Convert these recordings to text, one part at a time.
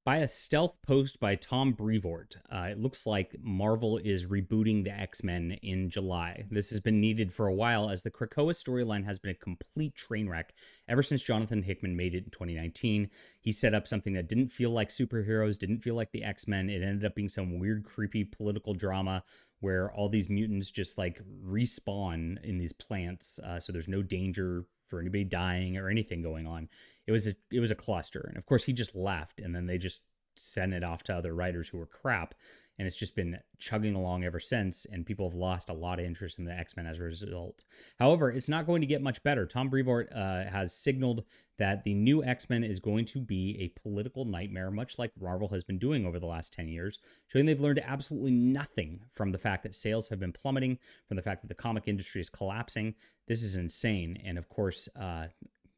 by a stealth post by Tom Brevoort. It looks like Marvel is rebooting the X-Men in July. This has been needed for a while, as the Krakoa storyline has been a complete train wreck ever since Jonathan Hickman made it in 2019. He set up something that didn't feel like superheroes, didn't feel like the X-Men. It ended up being some weird, creepy political drama where all these mutants just like respawn in these plants, so there's no danger for anybody dying or anything going on. It was a cluster, and of course he just left, and then they just sent it off to other writers who were crap, and it's just been chugging along ever since, and people have lost a lot of interest in the X-Men as a result. However, it's not going to get much better. Tom Brevoort has signaled that the new X-Men is going to be a political nightmare, much like Marvel has been doing over the last 10 years, showing they've learned absolutely nothing from the fact that sales have been plummeting, from the fact that the comic industry is collapsing. This is insane, and of course,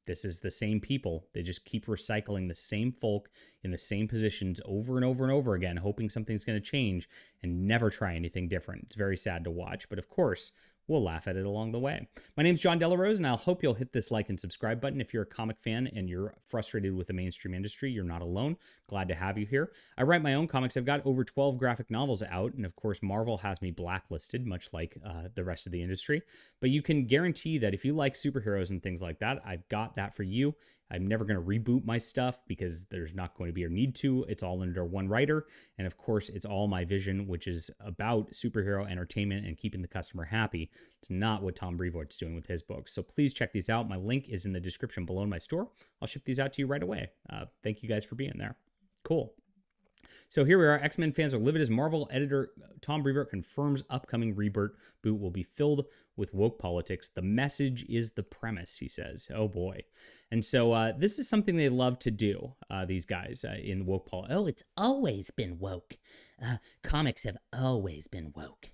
this is the same people. They just keep recycling the same folk in the same positions over and over and over again, hoping something's going to change and never try anything different. It's very sad to watch, but of course, we'll laugh at it along the way. My name's John Delarose, and I'll hope you'll hit this like and subscribe button. If you're a comic fan and you're frustrated with the mainstream industry, you're not alone. Glad to have you here. I write my own comics. I've got over 12 graphic novels out, and of course, Marvel has me blacklisted, much like the rest of the industry. But you can guarantee that if you like superheroes and things like that, I've got that for you. I'm never going to reboot my stuff because there's not going to be a need to. It's all under one writer. And of course, it's all my vision, which is about superhero entertainment and keeping the customer happy. It's not what Tom Brevoort's doing with his books. So please check these out. My link is in the description below in my store. I'll ship these out to you right away. Thank you guys for being there. Cool. So here we are. X-Men fans are livid as Marvel editor Tom Brevoort confirms upcoming reboot will be filled with woke politics. The message is the premise, he says. Oh boy. And so this is something they love to do, these guys in woke politics. Oh, it's always been woke. Comics have always been woke.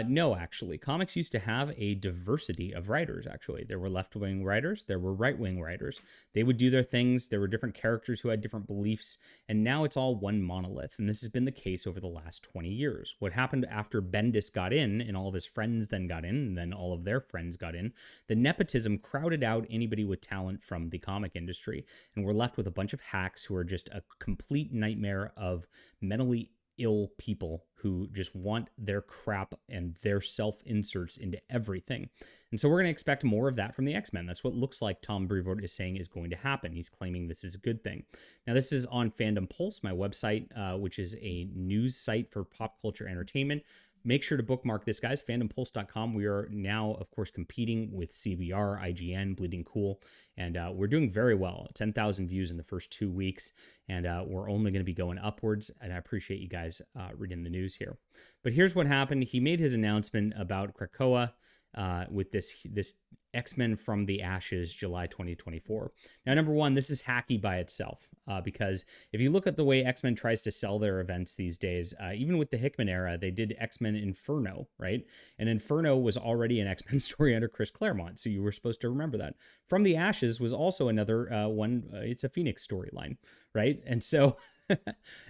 No, actually. Comics used to have a diversity of writers, actually. There were left-wing writers. There were right-wing writers. They would do their things. There were different characters who had different beliefs. And now it's all one monolith. And this has been the case over the last 20 years. What happened after Bendis got in, and all of his friends then got in, and then all of their friends got in, the nepotism crowded out anybody with talent from the comic industry. And we're left with a bunch of hacks who are just a complete nightmare of mentally ill people who just want their crap and their self-inserts into everything. And so we're going to expect more of that from the X-Men. That's what looks like Tom Brevoort is saying is going to happen. He's claiming this is a good thing. Now, this is on Fandom Pulse, my website, which is a news site for pop culture entertainment. Make sure to bookmark this, guys. FandomPulse.com. We are now, of course, competing with CBR, IGN, Bleeding Cool, and we're doing very well. 10,000 views in the first 2 weeks, and we're only going to be going upwards, and I appreciate you guys reading the news here. But here's what happened. He made his announcement about Krakoa with this X-Men from the Ashes, July 2024. Now, number one, this is hacky by itself, because if you look at the way X-Men tries to sell their events these days, even with the Hickman era, they did X-Men Inferno, right? And Inferno was already an X-Men story under Chris Claremont, so you were supposed to remember that. From the Ashes was also another one. It's a Phoenix storyline, right? And so,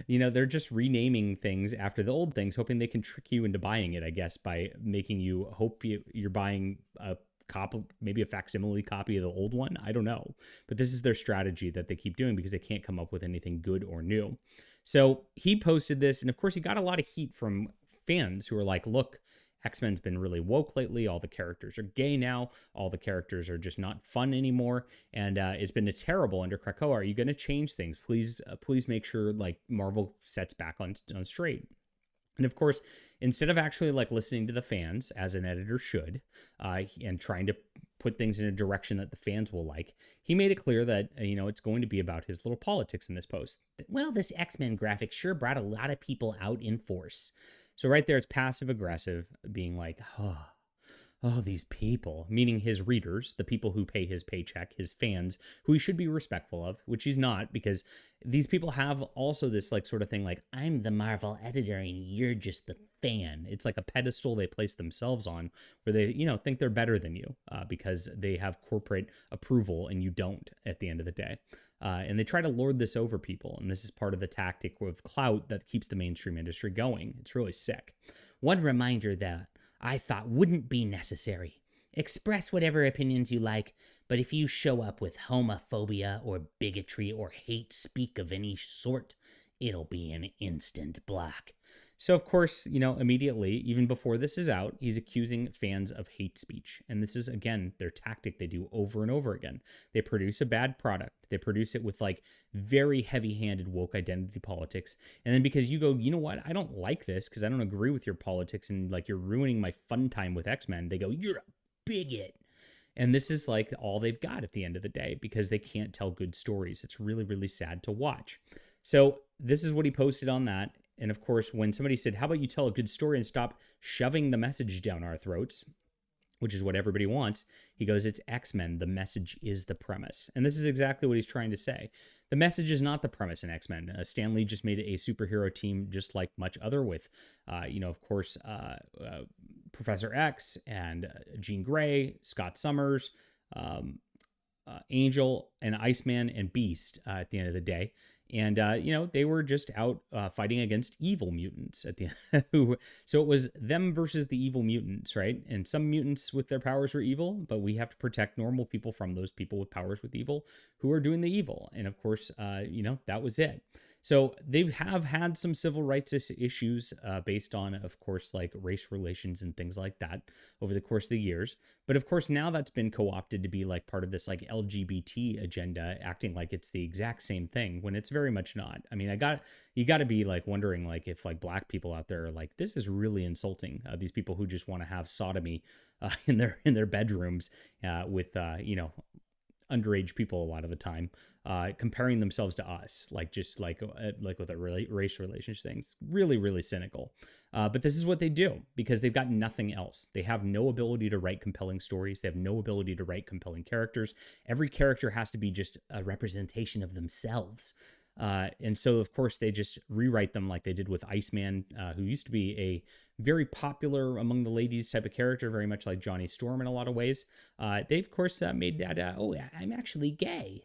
they're just renaming things after the old things, hoping they can trick you into buying it, I guess, by making you hope you're buying a copy, maybe a facsimile copy of the old one. I don't know. But this is their strategy that they keep doing because they can't come up with anything good or new. So he posted this, and of course he got a lot of heat from fans who are like, look, X-Men's been really woke lately. All the characters are gay now. All the characters are just not fun anymore. And it's been terrible under Krakoa. Are you going to change things? Please make sure like Marvel sets back on straight. And of course, instead of actually like listening to the fans, as an editor should, and trying to put things in a direction that the fans will like, he made it clear that, it's going to be about his little politics in this post. Well, this X-Men graphic sure brought a lot of people out in force. So right there, it's passive aggressive, being like, oh, these people, meaning his readers, the people who pay his paycheck, his fans, who he should be respectful of, which he's not, because these people have also this like sort of thing like, I'm the Marvel editor and you're just the fan. It's like a pedestal they place themselves on where they, think they're better than you because they have corporate approval and you don't at the end of the day. And they try to lord this over people. And this is part of the tactic of clout that keeps the mainstream industry going. It's really sick. One reminder that I thought wouldn't be necessary. Express whatever opinions you like, but if you show up with homophobia or bigotry or hate speak of any sort, it'll be an instant block. So, of course, immediately, even before this is out, he's accusing fans of hate speech. And this is, again, their tactic they do over and over again. They produce a bad product. They produce it with like very heavy handed woke identity politics. And then because you go, you know what? I don't like this because I don't agree with your politics and like you're ruining my fun time with X-Men. They go, you're a bigot. And this is like all they've got at the end of the day because they can't tell good stories. It's really, really sad to watch. So this is what he posted on that. And of course, when somebody said, how about you tell a good story and stop shoving the message down our throats, which is what everybody wants, he goes, it's X-Men. The message is the premise. And this is exactly what he's trying to say. The message is not the premise in X-Men. Stan Lee just made a superhero team just like much other with, of course, Professor X and Jean Grey, Scott Summers, Angel and Iceman and Beast at the end of the day. And, they were just out fighting against evil mutants at the end. So it was them versus the evil mutants, right? And some mutants with their powers were evil, but we have to protect normal people from those people with powers with evil who are doing the evil. And of course, that was it. So they have had some civil rights issues based on, of course, like race relations and things like that over the course of the years. But of course, now that's been co-opted to be like part of this like LGBT agenda, acting like it's the exact same thing when it's very much not. I mean, you got to be like wondering like if like black people out there are like, this is really insulting. These people who just want to have sodomy in their bedrooms with underage people a lot of the time, comparing themselves to us, like just like with a race relations things, really, really cynical. But this is what they do because they've got nothing else. They have no ability to write compelling stories. They have no ability to write compelling characters. Every character has to be just a representation of themselves. And so, of course, they just rewrite them like they did with Iceman, who used to be a very popular among the ladies type of character, very much like Johnny Storm in a lot of ways. They, of course, made that, I'm actually gay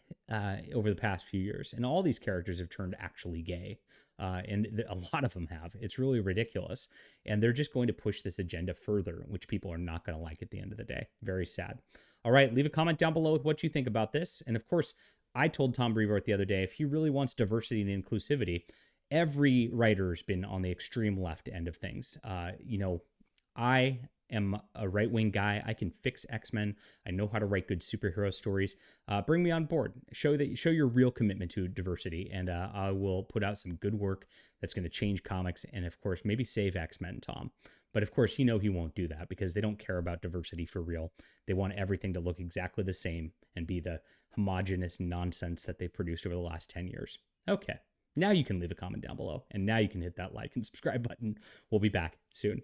over the past few years. And all these characters have turned actually gay. And a lot of them have. It's really ridiculous. And they're just going to push this agenda further, which people are not going to like at the end of the day. Very sad. All right, leave a comment down below with what you think about this. And of course, I told Tom Brevoort the other day, if he really wants diversity and inclusivity, every writer's been on the extreme left end of things. I am a right-wing guy. I can fix X-Men. I know how to write good superhero stories. Bring me on board. Show your real commitment to diversity, and I will put out some good work that's going to change comics and, of course, maybe save X-Men, Tom. But, of course, he won't do that because they don't care about diversity for real. They want everything to look exactly the same and be the homogenous nonsense that they've produced over the last 10 years. Okay, now you can leave a comment down below, and now you can hit that like and subscribe button. We'll be back soon.